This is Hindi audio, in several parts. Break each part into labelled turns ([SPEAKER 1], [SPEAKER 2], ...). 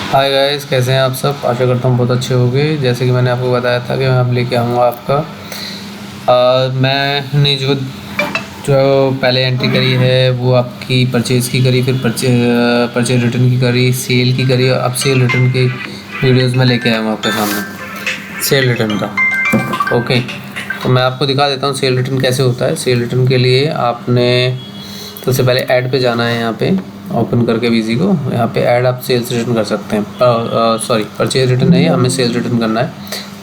[SPEAKER 1] हाय गाइस, कैसे हैं आप सब। आशा करता हूँ बहुत अच्छे होंगे। जैसे कि मैंने आपको बताया था कि मैं अब लेके आऊँगा आपका मैंने जो जो पहले एंट्री करी है वो आपकी परचेज़ की करी, फिर परचेज रिटर्न की करी, सेल की करी, और अब सेल रिटर्न की वीडियोज़ में लेके आया हूँ आपके सामने सेल रिटर्न का। ओके, तो मैं आपको दिखा देता हूँ सेल रिटर्न कैसे होता है। सेल रिटर्न के लिए आपने सबसे पहले ऐड पे जाना है। यहाँ पे ओपन करके वीजी को, यहाँ पे ऐड आप सेल्स रिटर्न कर सकते हैं। सॉरी, परचेज रिटर्न नहीं, हमें सेल रिटर्न करना है।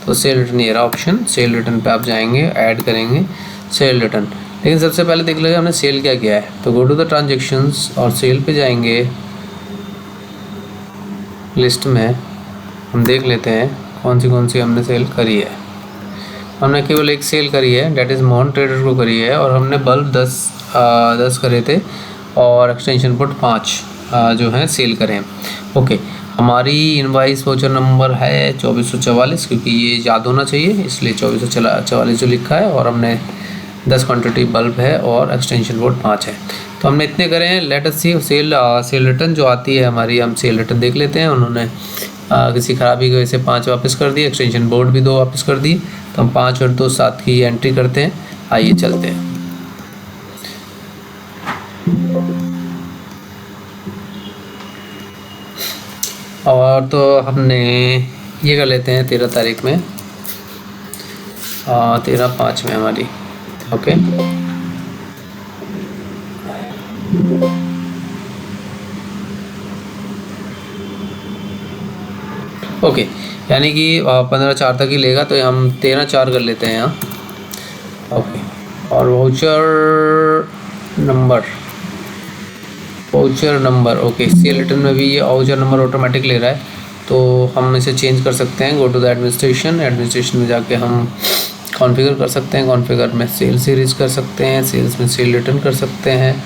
[SPEAKER 1] तो सेल रिटर्न ये रहा ऑप्शन। सेल रिटर्न पे आप जाएंगे, ऐड करेंगे सेल रिटर्न। लेकिन सबसे पहले देख लीजिए हमने सेल क्या किया है। तो गो टू द ट्रांजेक्शन्स और सेल पे जाएंगे। लिस्ट में हम देख लेते हैं कौन सी हमने सेल करी है। हमने केवल एक सेल करी है, डेट इज़ मोहन ट्रेडर को करी है, और हमने बल्ब 10 करे थे और एक्सटेंशन पोर्ट 5 जो है सेल करें। ओके, हमारी इनवाइस वाउचर नंबर है 2444, क्योंकि ये याद होना चाहिए इसलिए 2444 जो लिखा है, और हमने 10 क्वान्टिटी बल्ब है और एक्सटेंशन पोर्ट 5 है। तो हमने इतने करे हैं। लेट अस सी सेल रिटर्न जो आती है हमारी, हम सेल रिटर्न देख लेते हैं। उन्होंने किसी खराबी की वजह से 5 वापस कर दिए, एक्सटेंशन बोर्ड भी 2 वापस कर दिए। तो हम 5 और 2 7 की एंट्री करते हैं। आइए चलते हैं। और तो हमने ये कर लेते हैं 13 तारीख में, 13/5 में हमारी। ओके, ओके, यानी कि 15/4 तक ही लेगा, तो हम 13/4 कर लेते हैं यहाँ। ओके, और voucher number okay, sale return में भी ये वाउचर नंबर ऑटोमेटिक ले रहा है, तो हम इसे चेंज कर सकते हैं। गो टू द एडमिनिस्ट्रेशन में जाके हम कॉन्फ़िगर कर सकते हैं। कॉन्फ़िगर में सेल सीरीज़ कर सकते हैं, सेल्स में सेल रिटर्न कर सकते हैं,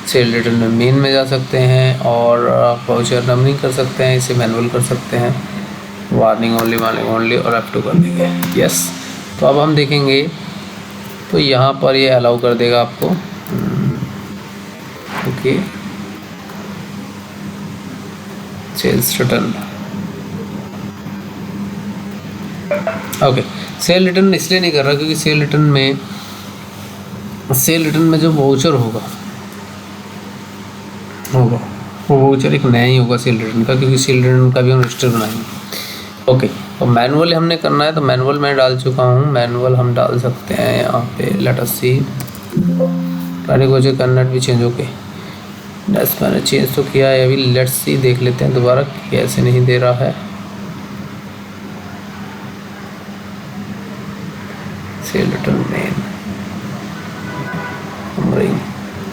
[SPEAKER 1] सेल रिटर्न में मेन में जा सकते हैं, और वाउचर नंबरिंग कर सकते हैं। इसे मैनुअल कर सकते हैं, वार्निंग ओनली और F2 कर देंगे। यस, तो अब हम देखेंगे तो यहाँ पर ये अलाउ कर देगा आपको। Okay, sales return. Okay, sale return इसलिए नहीं कर रहा क्योंकि सेल रिटर्न में जो वाउचर होगा वो वाउचर एक नया ही होगा सेल रिटर्न का, क्योंकि सेल रिटर्न का भी हम रजिस्टर बनाएंगे। ओके, तो मैनुअल हमने करना है, तो मैनुअल मैं डाल चुका हूँ। मैनुअल हम डाल सकते हैं यहाँ पे। लेट अस सी, वाउचर कन्वर्ट भी चेंज ओके, बस मैंने चेंज तो किया है। अभी लेट्स सी देख लेते हैं दोबारा कैसे नहीं दे रहा है। Cell return main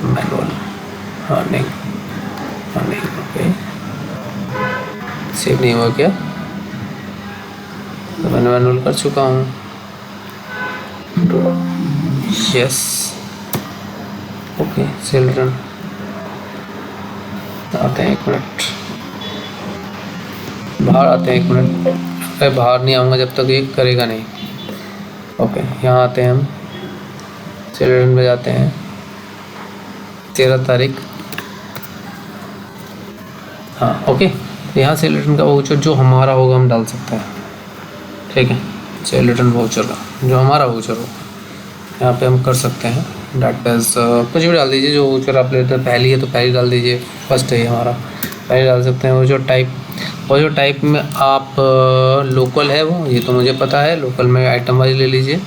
[SPEAKER 1] manual earning okay, save नहीं हुआ क्या? तो मैंने मैनुअल कर चुका हूँ। यस, ओके, सेल रिटर्न आते हैं। 1 मिनट, बाहर आते हैं। 1 मिनट, मैं बाहर नहीं आऊँगा जब तक ये करेगा नहीं। ओके, यहाँ आते हैं हम, सेल रिटर्न में जाते हैं। 13 तारीख, हाँ ओके, तो यहाँ सेल रिटर्न का वाउचर जो हमारा होगा हम डाल सकते हैं। ठीक है, सेल रिटर्न वाउचर का जो हमारा वाउचर होगा यहाँ पे हम कर सकते हैं। डेट इज़ कुछ भी डाल दीजिए। जो वाउचर आप लेते हैं, पहली है तो पहली डाल दीजिए, फर्स्ट है हमारा, पहले डाल सकते हैं। वाउचर टाइप में आप लोकल है वो, ये तो मुझे पता है। लोकल में आइटम वाइज ले लीजिए।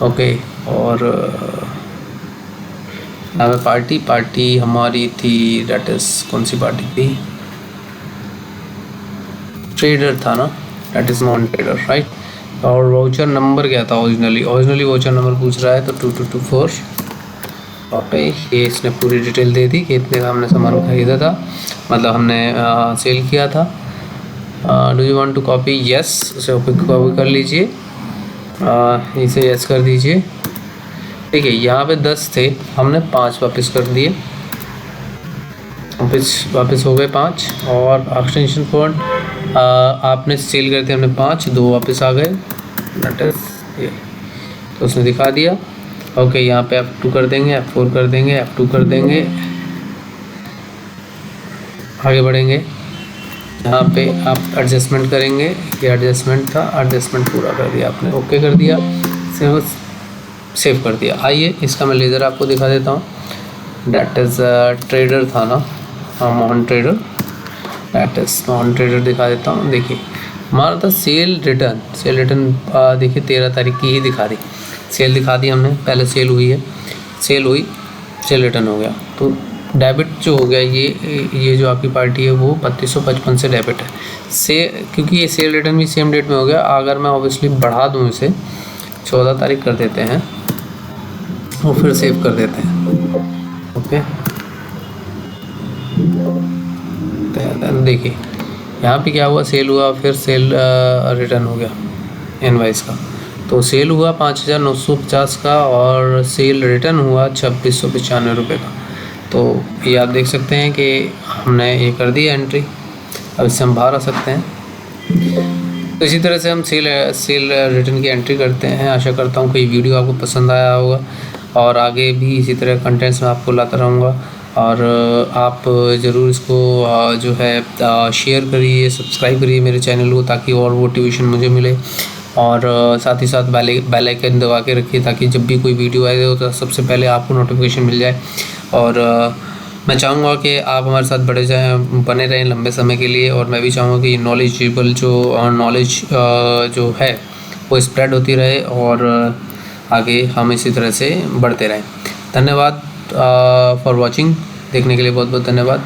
[SPEAKER 1] ओके, और यहाँ पे पार्टी हमारी थी, डेट इज़ कौन सी पार्टी थी? ट्रेडर था ना, that is non trader right. और वाउचर नंबर क्या था? ओरिजिनली वाउचर नंबर पूछ रहा है, तो 2224। ओके, ये इसने पूरी डिटेल दे दी कि इतने का हमने सामान खरीदा था, मतलब हमने सेल किया था। Do you want to copy? Yes, उसे कॉपी कर लीजिए, इसे यस कर दीजिए। ठीक है, यहाँ पे 10 थे, हमने 5 वापस कर दिए, वापस हो गए 5। और एक्सटेंशन कोड आपने सेल करते हमने 5, 2 वापस आ गए, ये तो उसने दिखा दिया। ओके, यहाँ पे F2 कर देंगे, F4 कर देंगे, F2 कर देंगे, आगे बढ़ेंगे। यहाँ पे आप एडजस्टमेंट करेंगे, ये एडजस्टमेंट था, एडजस्टमेंट पूरा कर दिया आपने, ओके कर दिया, सेव कर दिया। आइए इसका मैं लेज़र आपको दिखा देता हूँ। डैट इज़ ट्रेडर था ना, हाँ Mohan trader, that is Mohan trader दिखा देता हूँ। देखिए हमारा था सेल रिटर्न, देखिए 13 तारीख की ही दिखा रही, सेल दिखा दी हमने, पहले सेल हुई है, सेल हुई, सेल रिटर्न हो गया, तो डेबिट जो हो गया ये जो आपकी पार्टी है वो 3255 से डेबिट है क्योंकि ये सेल रिटर्न भी सेम डेट में हो गया। अगर मैं ऑब्वियसली बढ़ा दूँ इसे 14 तारीख कर देते हैं और फिर सेव कर देते हैं, ओके। देखिए यहाँ पे क्या हुआ, सेल हुआ, फिर सेल रिटर्न हो गया इनवाइस का, तो सेल हुआ 5950 का और सेल रिटर्न हुआ 2695 रुपये का। तो ये आप देख सकते हैं कि हमने ये कर दिया एंट्री, अब इससे हम बाहर आ सकते हैं। तो इसी तरह से हम सेल रिटर्न की एंट्री करते हैं। आशा करता हूँ कि वीडियो आपको पसंद आया होगा और आगे भी इसी तरह कंटेंट्स मैं आपको लाता रहूँगा, और आप ज़रूर इसको जो है शेयर करिए, सब्सक्राइब करिए मेरे चैनल को, ताकि और मोटिवेशन मुझे मिले, और साथ ही साथ बेल आइकन दबा के रखिए ताकि जब भी कोई वीडियो आए तो सबसे पहले आपको नोटिफिकेशन मिल जाए। और मैं चाहूँगा कि आप हमारे साथ बने रहें लंबे समय के लिए, और मैं भी चाहूँगा कि नॉलेजेबल नॉलेज जो है वो स्प्रेड होती रहे और आगे हम इसी तरह से बढ़ते रहें। धन्यवाद फॉर वॉचिंग, देखने के लिए बहुत बहुत धन्यवाद।